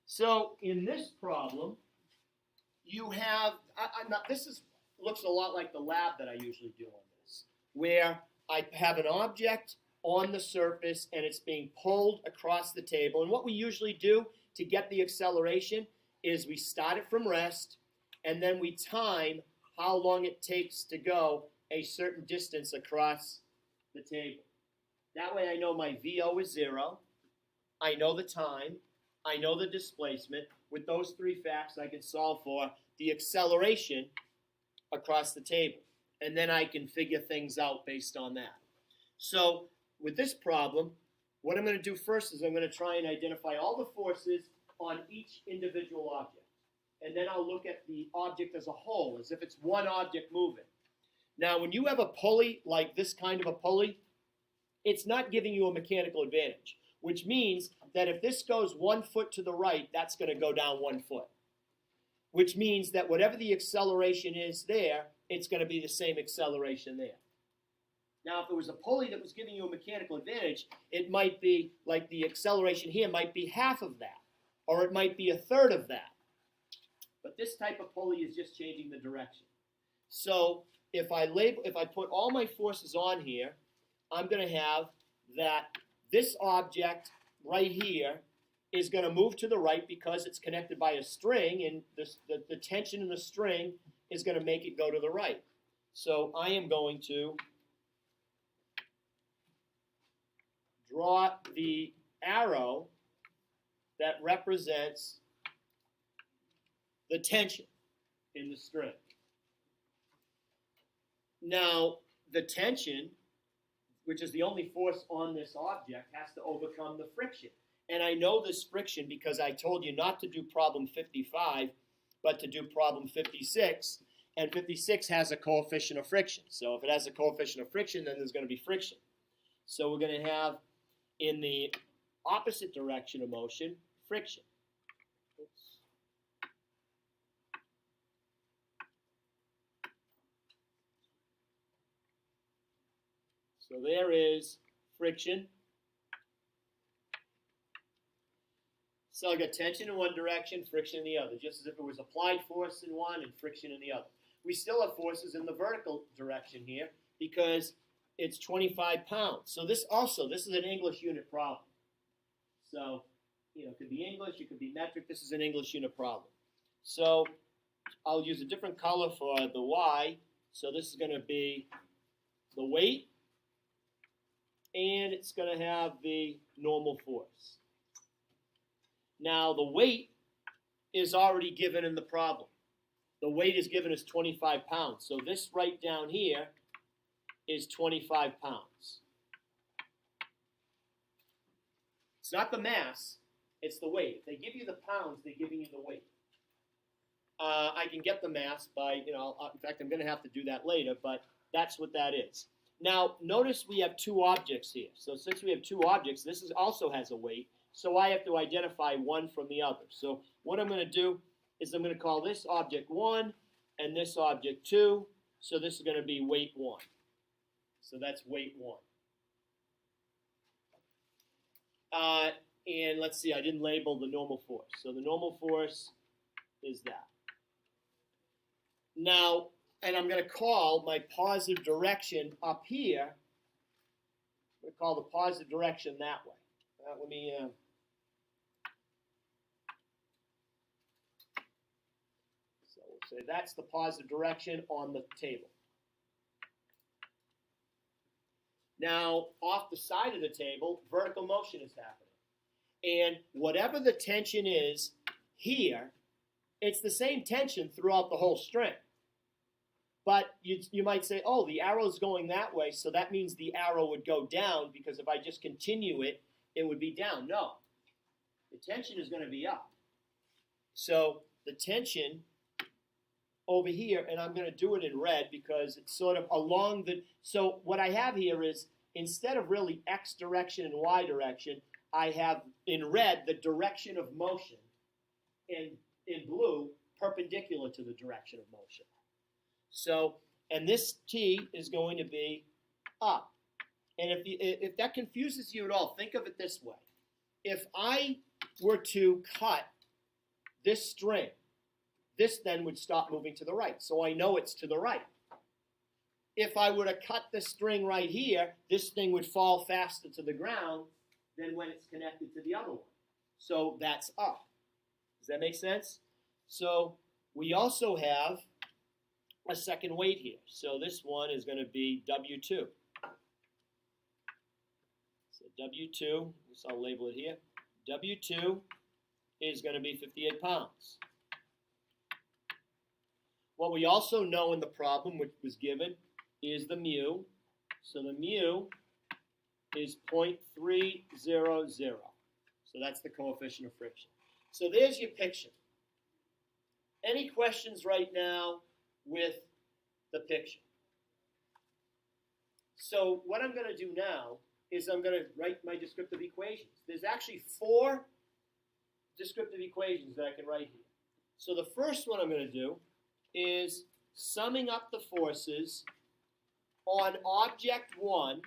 So in this problem, you have, looks a lot like the lab that I usually do on this, where I have an object on the surface and it's being pulled across the table. And what we usually do to get the acceleration is we start it from rest and then we time how long it takes to go a certain distance across the table. That way I know my VO is 0, I know the time, I know the displacement. With those three facts, I can solve for the acceleration across the table. And then I can figure things out based on that. So with this problem, what I'm going to do first is I'm going to try and identify all the forces on each individual object. And then I'll look at the object as a whole, as if it's one object moving. Now, when you have a pulley, like this kind of a pulley, it's not giving you a mechanical advantage, which means that if this goes 1 foot to the right, that's going to go down 1 foot, which means that whatever the acceleration is there, it's going to be the same acceleration there. Now, if it was a pulley that was giving you a mechanical advantage, it might be like the acceleration here might be half of that, or it might be a third of that. But this type of pulley is just changing the direction. So if I put all my forces on here, I'm going to have that this object right here is going to move to the right because it's connected by a string, and the tension in the string is going to make it go to the right. So I am going to draw the arrow that represents the tension in the string. Now, the tension, which is the only force on this object, has to overcome the friction. And I know this friction because I told you not to do problem 55, but to do problem 56. And 56 has a coefficient of friction. So if it has a coefficient of friction, then there's going to be friction. So we're going to have, in the opposite direction of motion, friction. Oops. So there is friction. So I got tension in one direction, friction in the other, just as if it was applied force in one and friction in the other. We still have forces in the vertical direction here because it's 25 pounds. So this is an English unit problem. So, it could be English, it could be metric. This is an English unit problem. So I'll use a different color for the Y. So this is going to be the weight, and it's going to have the normal force. Now, the weight is already given in the problem. The weight is given as 25 pounds. So this right down here is 25 pounds. It's not the mass, it's the weight. If they give you the pounds, they're giving you the weight. I can get the mass by, in fact, I'm going to have to do that later, but that's what that is. Now, notice we have two objects here. So since we have two objects, this also has a weight. So I have to identify one from the other. So what I'm going to do is I'm going to call this object 1 and this object 2. So this is going to be weight 1. So that's weight 1. And let's see, I didn't label the normal force. So the normal force is that. Now, and I'm going to call my positive direction up here, I'm going to call the positive direction that way. Let me... So we'll say that's the positive direction on the table. Now, off the side of the table, vertical motion is happening. And whatever the tension is here, it's the same tension throughout the whole string. But you might say, oh, the arrow's going that way, so that means the arrow would go down, because if I just continue it, it would be down. No. The tension is going to be up. So the tension over here, and I'm going to do it in red because it's sort of along the... So what I have here is, instead of really x direction and y direction, I have in red the direction of motion, and in blue, perpendicular to the direction of motion. So, and this t is going to be up. And if that confuses you at all, think of it this way. If I were to cut this string, this then would stop moving to the right. So I know it's to the right. If I were to cut the string right here, this thing would fall faster to the ground than when it's connected to the other one. So that's up. Does that make sense? So we also have a second weight here. So this one is going to be W2. So W2, so I'll label it here. W2 is going to be 58 pounds. What we also know in the problem, which was given, is the mu. So the mu is 0.300. So that's the coefficient of friction. So there's your picture. Any questions right now with the picture? So what I'm going to do now is I'm going to write my descriptive equations. There's actually 4 descriptive equations that I can write here. So the first one I'm going to do is summing up the forces on object 1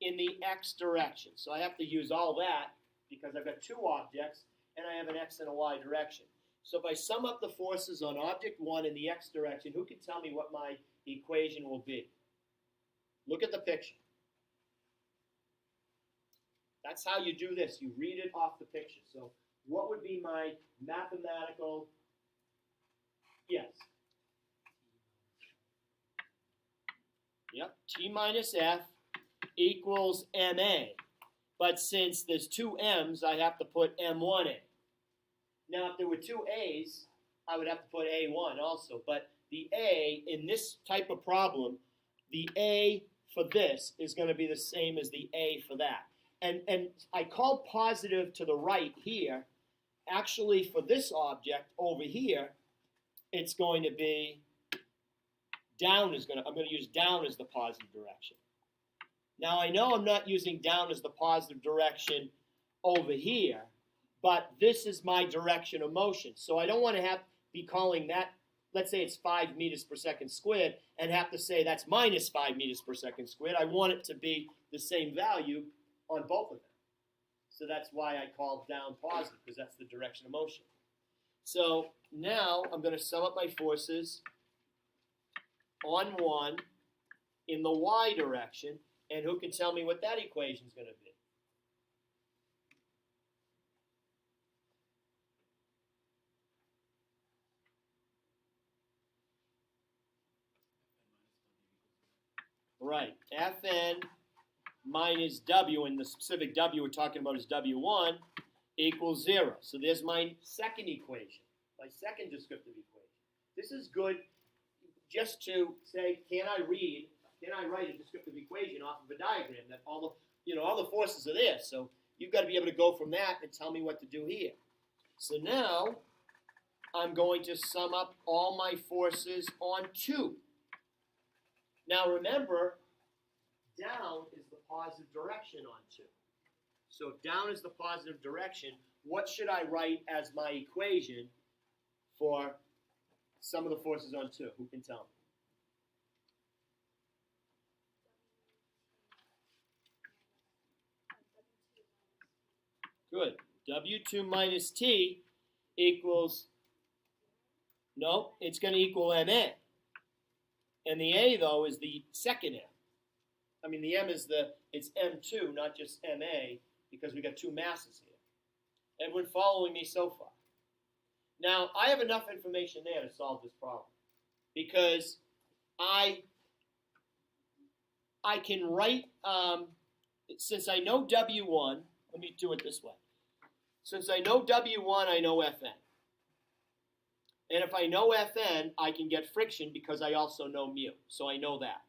in the x direction. So I have to use all that because I've got 2 objects and I have an x and a y direction. So if I sum up the forces on object 1 in the x direction, who can tell me what my equation will be? Look at the picture. That's how you do this. You read it off the picture. So what would be my mathematical, yes. Yep, T minus F equals MA. But since there's 2 M's, I have to put M1A. Now, if there were 2 A's, I would have to put A1 also. But the A, in this type of problem, the A for this is going to be the same as the A for that. And I call positive to the right here. Actually, for this object over here, it's going to be down I'm going to use down as the positive direction. Now, I know I'm not using down as the positive direction over here, but this is my direction of motion. So I don't want to be calling that, let's say it's 5 meters per second squared, and have to say that's minus 5 meters per second squared. I want it to be the same value on both of them. So that's why I call down positive, because that's the direction of motion. So now I'm going to sum up my forces on 1 in the y direction, and who can tell me what that equation is going to be? Right, Fn minus W, and the specific W we're talking about is W1, equals 0. So there's my second equation, my second descriptive equation. This is good just to say, can I write a descriptive equation off of a diagram that all the forces are there. So you've got to be able to go from that and tell me what to do here. So now I'm going to sum up all my forces on 2. Now remember, down is the positive direction on 2. So if down is the positive direction, what should I write as my equation for sum of the forces on 2? Who can tell me? Good. W2 minus T equals, no, it's going to equal MA. And the A, though, is the second M. I mean, the M is it's M2, not just MA, because we got 2 masses here. Everyone following me so far? Now, I have enough information there to solve this problem, because I can write, since I know W1, let me do it this way. Since I know W1, I know Fn. And if I know Fn, I can get friction because I also know mu. So I know that.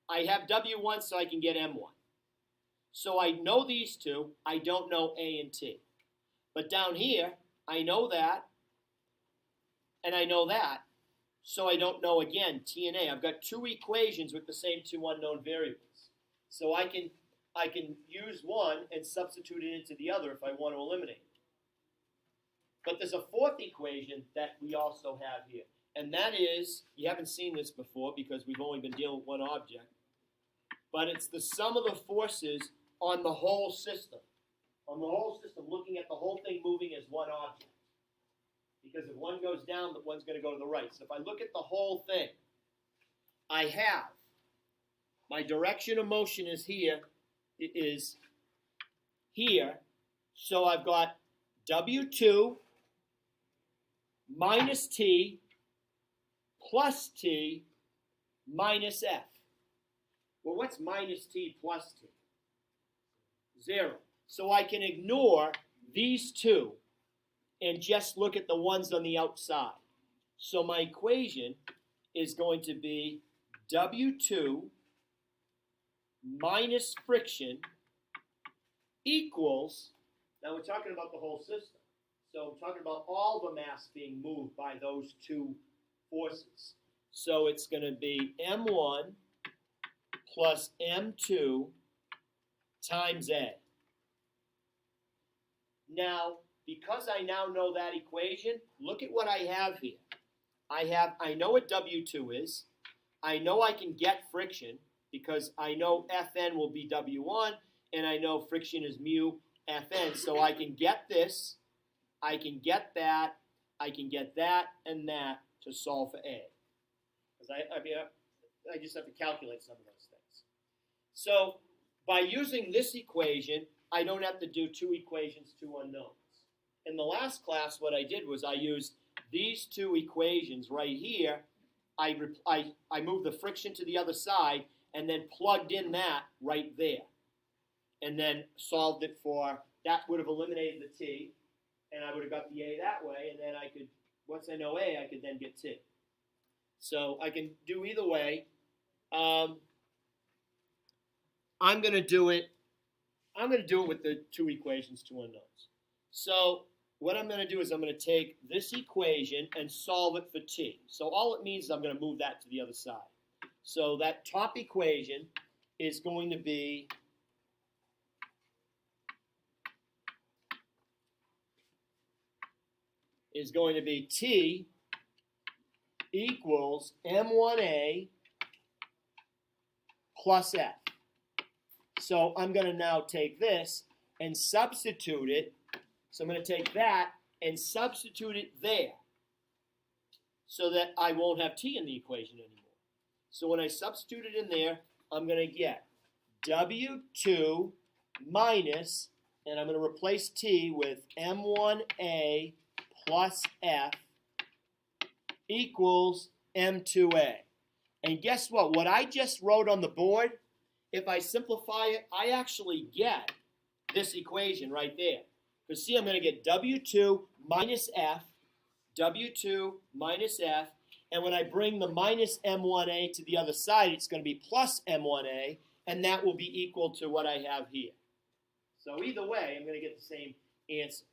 I have W1, so I can get M1. So I know these 2. I don't know A and T. But down here, I know that, and I know that. So I don't know, again, T and A. I've got 2 equations with the same 2 unknown variables. So I can use one and substitute it into the other if I want to eliminate it. But there's a 4th equation that we also have here. And that is, you haven't seen this before because we've only been dealing with one object, but it's the sum of the forces on the whole system. On the whole system, looking at the whole thing moving as one object. because if one goes down, the one's going to go to the right. So if I look at the whole thing, I have my direction of motion is here, so I've got W2 minus T plus T minus F. Well, what's minus T plus T? 0. So I can ignore these two and just look at the ones on the outside. So my equation is going to be W2 minus friction equals, now we're talking about the whole system. So I'm talking about all the mass being moved by those two forces. So it's going to be M1 plus M2 times A. Now, because I now know that equation, look at what I have here. I know what W2 is. I know I can get friction because I know Fn will be W1, and I know friction is mu Fn. So I can get this, I can get that, I can get that and that to solve for A. Because I just have to calculate some of those things. So by using this equation, I don't have to do two equations, two unknowns. In the last class, what I did was I used these two equations right here. I moved the friction to the other side and then plugged in that right there. And then solved it for, that would have eliminated the T, and I would have got the A that way, and then I could, once I know A, I could then get T. So I can do either way. I'm going to do it with the two equations, two unknowns. So what I'm going to do is I'm going to take this equation and solve it for T. So all it means is I'm going to move that to the other side. So that top equation is going to be T equals M1A plus F. So I'm going to now take this and substitute it. So I'm going to take that and substitute it there so that I won't have T in the equation anymore. So when I substitute it in there, I'm going to get W2 minus, and I'm going to replace T with M1A plus F equals M2A. And guess what? What I just wrote on the board, if I simplify it, I actually get this equation right there. Because see, I'm going to get W2 minus F, W2 minus F, and when I bring the minus M1A to the other side, it's going to be plus M1A, and that will be equal to what I have here. So either way, I'm going to get the same answer.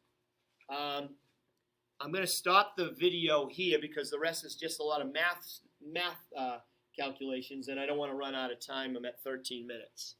I'm going to stop the video here because the rest is just a lot of math calculations, and I don't want to run out of time. I'm at 13 minutes.